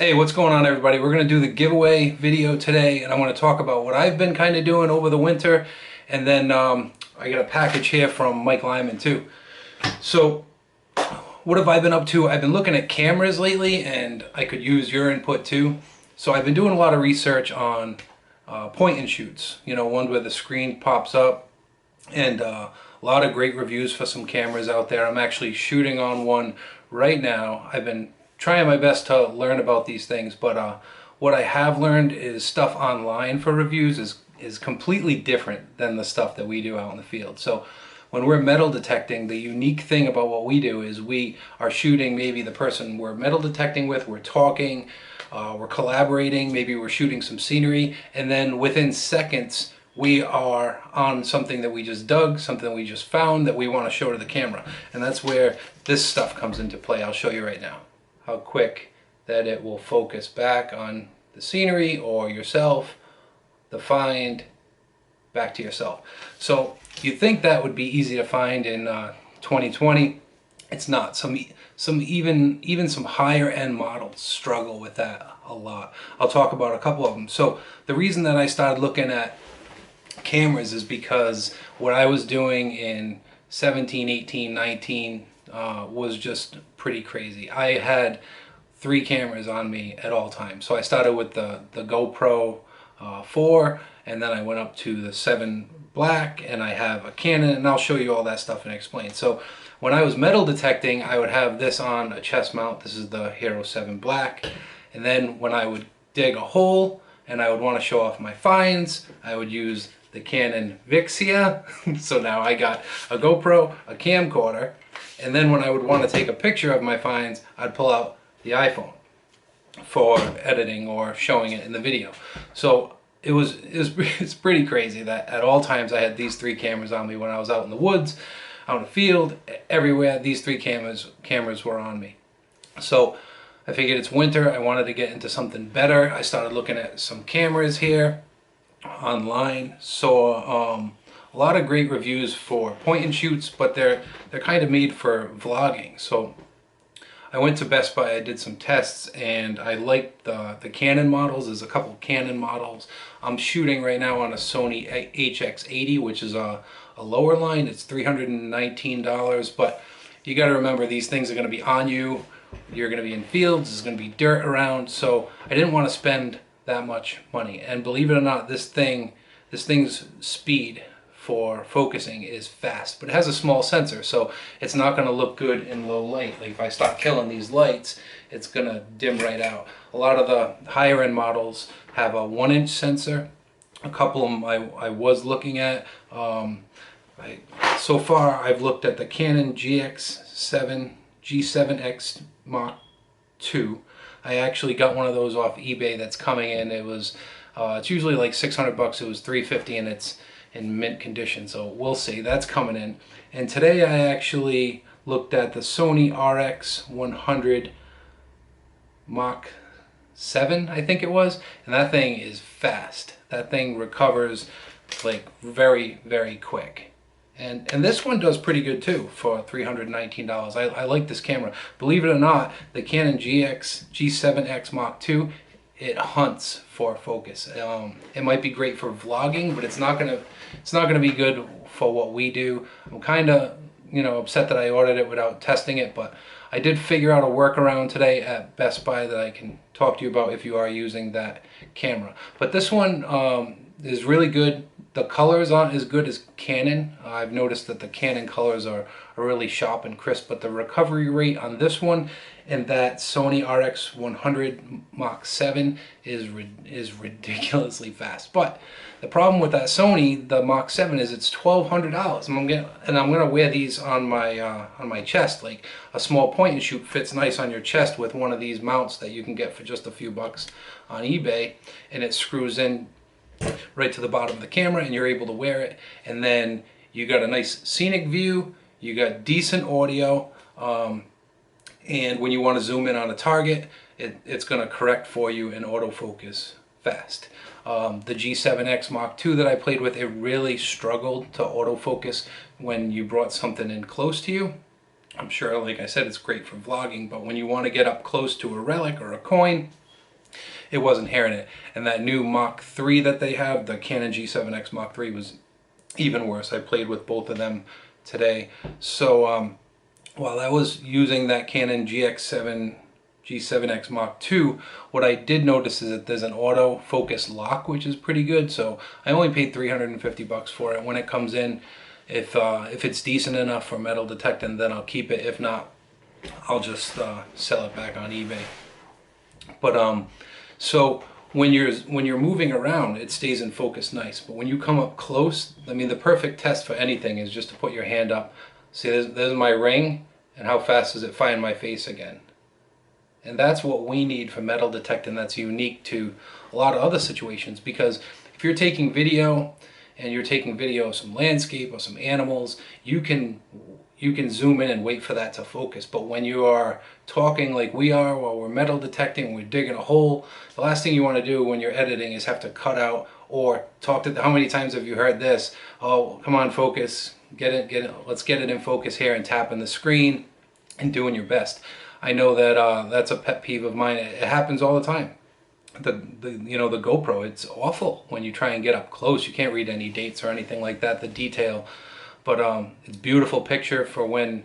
Hey, what's going on, everybody? We're going to do the giveaway video today, and I want to talk about what I've been kind of doing over the winter, and then I got a package here from Mike Lyman too. So what have I been up to? I've been looking at cameras lately, and I could use your input too. So I've been doing a lot of research on point and shoots, you know, one where the screen pops up, and a lot of great reviews for some cameras out there. I'm actually shooting on one right now. I've been trying my best to learn about these things, but what I have learned is stuff online for reviews is completely different than the stuff that we do out in the field. So when we're metal detecting, the unique thing about what we do is we are shooting maybe the person we're metal detecting with, we're talking, we're collaborating, maybe we're shooting some scenery, and then within seconds we are on something that we just dug, something that we just found that we want to show to the camera. And that's where this stuff comes into play. I'll show you right now how quick that it will focus back on the scenery or yourself, the find, back to yourself. So you think that would be easy to find in 2020. It's not. Even some higher end models struggle with that a lot. I'll talk about a couple of them. So the reason that I started looking at cameras is because what I was doing in 17, 18, 19 was just pretty crazy. I had 3 cameras on me at all times. So I started with the GoPro 4, and then I went up to the 7 Black, and I have a Canon, and I'll show you all that stuff and explain. So when I was metal detecting, I would have this on a chest mount. This is the Hero 7 Black. And then when I would dig a hole and I would want to show off my finds, I would use the Canon Vixia. So now I got a GoPro, a camcorder, and then when I would want to take a picture of my finds, I'd pull out the iPhone for editing or showing it in the video. So it's pretty crazy that at all times I had these 3 cameras on me. When I was out in the woods, out in the field, everywhere, these 3 cameras were on me. So I figured it's winter, I wanted to get into something better. I started looking at some cameras here online, saw a lot of great reviews for point and shoots, but they're kind of made for vlogging. So I went to Best Buy, I did some tests, and I liked the Canon models. There's a couple Canon models. I'm shooting right now on a Sony HX80, which is a lower line. It's $319, but you got to remember these things are going to be on you. You're going to be in fields, there's going to be dirt around, so I didn't want to spend that much money. And believe it or not, this thing's speed for focusing is fast, but it has a small sensor, so it's not going to look good in low light. Like if I start killing these lights, it's going to dim right out. A lot of the higher end models have a 1-inch sensor. A couple of them I was looking at. So far I've looked at the Canon G7X Mark II. I actually got one of those off eBay that's coming in. It's usually like 600 bucks. It was 350, and it's in mint condition, so we'll see. That's coming in. And today I actually looked at the Sony RX100 Mark 7, I think it was, and that thing is fast. That thing recovers like very, very quick. And this one does pretty good too for $319. I like this camera. Believe it or not, the Canon G7X Mark II, it hunts for focus. It might be great for vlogging, but it's not gonna be good for what we do. I'm kind of, upset that I ordered it without testing it, but I did figure out a workaround today at Best Buy that I can talk to you about if you are using that camera. But this one is really good. The colors aren't as good as Canon. I've noticed that the Canon colors are really sharp and crisp, but the recovery rate on this one and that Sony RX100 Mark 7 is ridiculously fast. But the problem with that Sony, the Mark 7, is it's $1,200, and I'm gonna wear these on my chest. Like a small point and shoot fits nice on your chest with one of these mounts that you can get for just a few bucks on eBay, and it screws in right to the bottom of the camera, and you're able to wear it. And then you got a nice scenic view, you got decent audio, and when you want to zoom in on a target, it's going to correct for you and autofocus fast. The G7X Mark II that I played with, it really struggled to autofocus when you brought something in close to you. I'm sure, like I said, it's great for vlogging, but when you want to get up close to a relic or a coin, it wasn't hearing it. And that new Mach 3 that they have, the Canon G7X Mach 3, was even worse. I played with both of them today. So while I was using that Canon G7X Mach 2, what I did notice is that there's an autofocus lock, which is pretty good. So I only paid $350 for it. When it comes in, if it's decent enough for metal detecting, then I'll keep it. If not, I'll just sell it back on eBay. But so when you're moving around, it stays in focus nice. But when you come up close, I mean, the perfect test for anything is just to put your hand up. See, there's my ring, and how fast does it find my face again? And that's what we need for metal detecting. That's unique to a lot of other situations, because if you're taking video and you're taking video of some landscape or some animals, you can zoom in and wait for that to focus. But when you are talking like we are while we're metal detecting, we're digging a hole, the last thing you want to do when you're editing is have to cut out or talk to how many times have you heard this? Oh, come on, focus, get it, let's get it in focus here, and tapping the screen and doing your best. I know that that's a pet peeve of mine. It happens all the time. The GoPro, it's awful when you try and get up close. You can't read any dates or anything like that, the detail. But it's a beautiful picture for when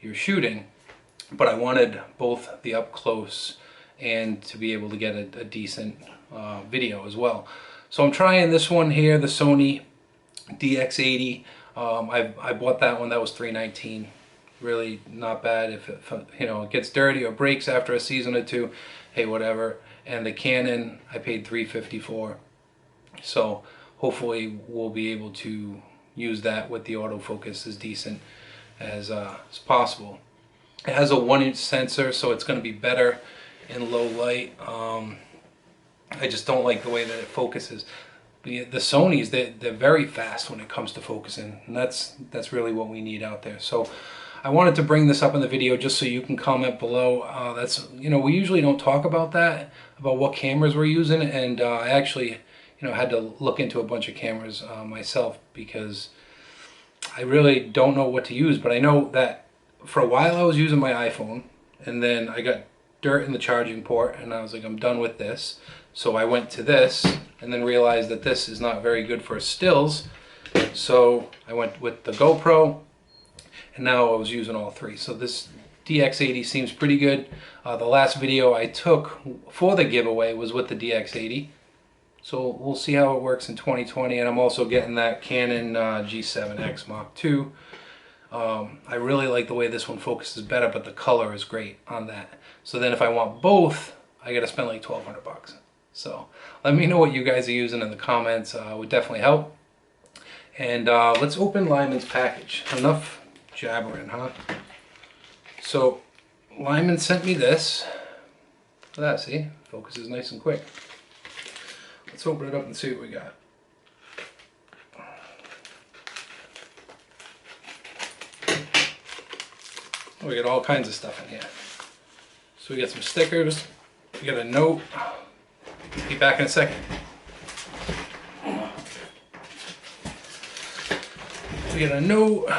you're shooting. But I wanted both the up close and to be able to get a decent video as well. So I'm trying this one here, the Sony DX80. I bought that one. That was $319. Really not bad. If it gets dirty or breaks after a season or two, hey, whatever. And the Canon, I paid $350 for. So hopefully we'll be able to use that with the autofocus as decent as possible. It has a 1-inch sensor, so it's going to be better in low light. I just don't like the way that it focuses. The Sonys, they're very fast when it comes to focusing, and that's really what we need out there. So I wanted to bring this up in the video just so you can comment below. We usually don't talk about that, about what cameras we're using, and I actually had to look into a bunch of cameras myself, because I really don't know what to use. But I know that for a while I was using my iPhone, and then I got dirt in the charging port, and I was like, I'm done with this. So I went to this, and then realized that this is not very good for stills. So I went with the GoPro, and now I was using all three. So this DX80 seems pretty good. The last video I took for the giveaway was with the DX80. So we'll see how it works in 2020. And I'm also getting that Canon G7X Mach 2. I really like the way this one focuses better, but the color is great on that. So then if I want both, I gotta spend like $1,200. So let me know what you guys are using in the comments. It would definitely help. And let's open Lyman's package. Enough jabbering, huh? So Lyman sent me this. Look at that, see? Focuses nice and quick. Let's open it up and see what we got. We got all kinds of stuff in here. So we got some stickers. We got a note. Be back in a second. We got a note.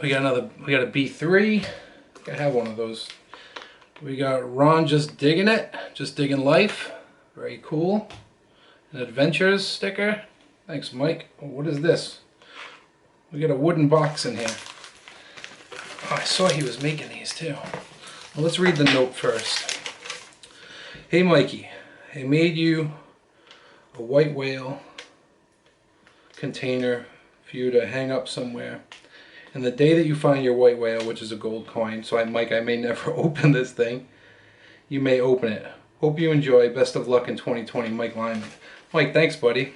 We got a B3. I have one of those. We got Ron just digging it, just digging life. Very cool. An adventures sticker. Thanks, Mike. Oh, what is this? We got a wooden box in here. Oh, I saw he was making these too. Well, let's read the note first. Hey Mikey, I made you a white whale container for you to hang up somewhere. And the day that you find your white whale, which is a gold coin, so Mike, I may never open this thing, you may open it. Hope you enjoy. Best of luck in 2020, Mike Lyman. Mike, thanks, buddy.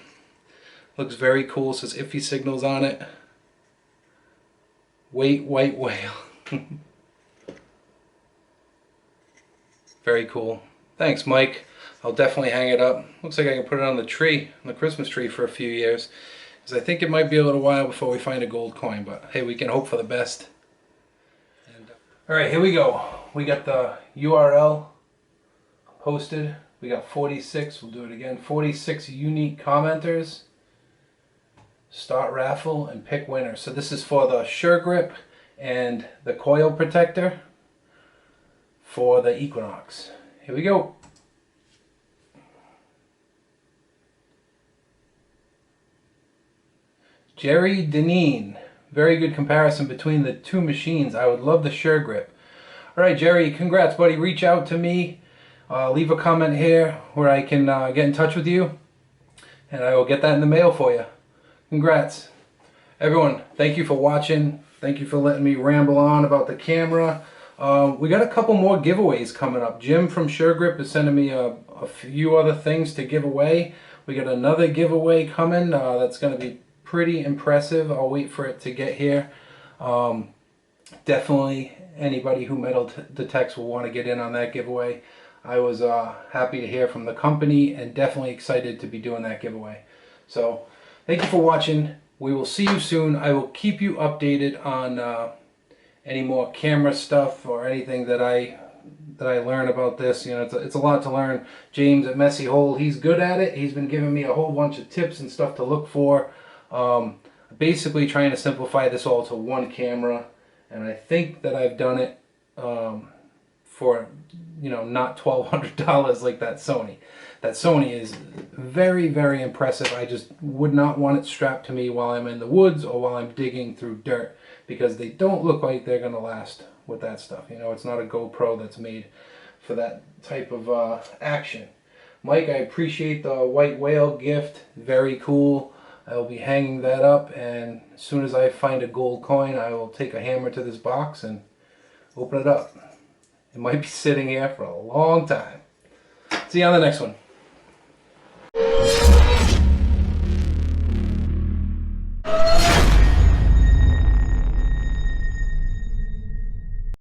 Looks very cool. It says iffy signals on it. Wait, white whale. Very cool. Thanks, Mike. I'll definitely hang it up. Looks like I can put it on the tree, on the Christmas tree for a few years. Because I think it might be a little while before we find a gold coin, but hey, we can hope for the best. Alright, here we go. We got the URL posted. We got 46, we'll do it again, 46 unique commenters. Start raffle and pick winner. So this is for the Sure Grip and the coil protector for the Equinox. Here we go. Jerry Deneen. Very good comparison between the two machines. I would love the SureGrip. All right, Jerry, congrats, buddy. Reach out to me. Leave a comment here where I can get in touch with you, and I will get that in the mail for you. Congrats. Everyone, thank you for watching. Thank you for letting me ramble on about the camera. We got a couple more giveaways coming up. Jim from SureGrip is sending me a few other things to give away. We got another giveaway coming that's going to be pretty impressive. I'll wait for it to get here. Definitely anybody who metal detects will want to get in on that giveaway. I was happy to hear from the company and definitely excited to be doing that giveaway. So thank you for watching. We will see you soon. I will keep you updated on any more camera stuff or anything that I learn about this. You know, it's a lot to learn. James at Messy Hole, he's good at it. He's been giving me a whole bunch of tips and stuff to look for. Basically trying to simplify this all to one camera, and I think that I've done it for, you know, not $1,200 like that Sony. That Sony is very, very impressive. I just would not want it strapped to me while I'm in the woods or while I'm digging through dirt, because they don't look like they're going to last with that stuff. You know, it's not a GoPro that's made for that type of action. Mike, I appreciate the white whale gift. Very cool. I will be hanging that up, and as soon as I find a gold coin, I will take a hammer to this box and open it up. It might be sitting here for a long time. See you on the next one.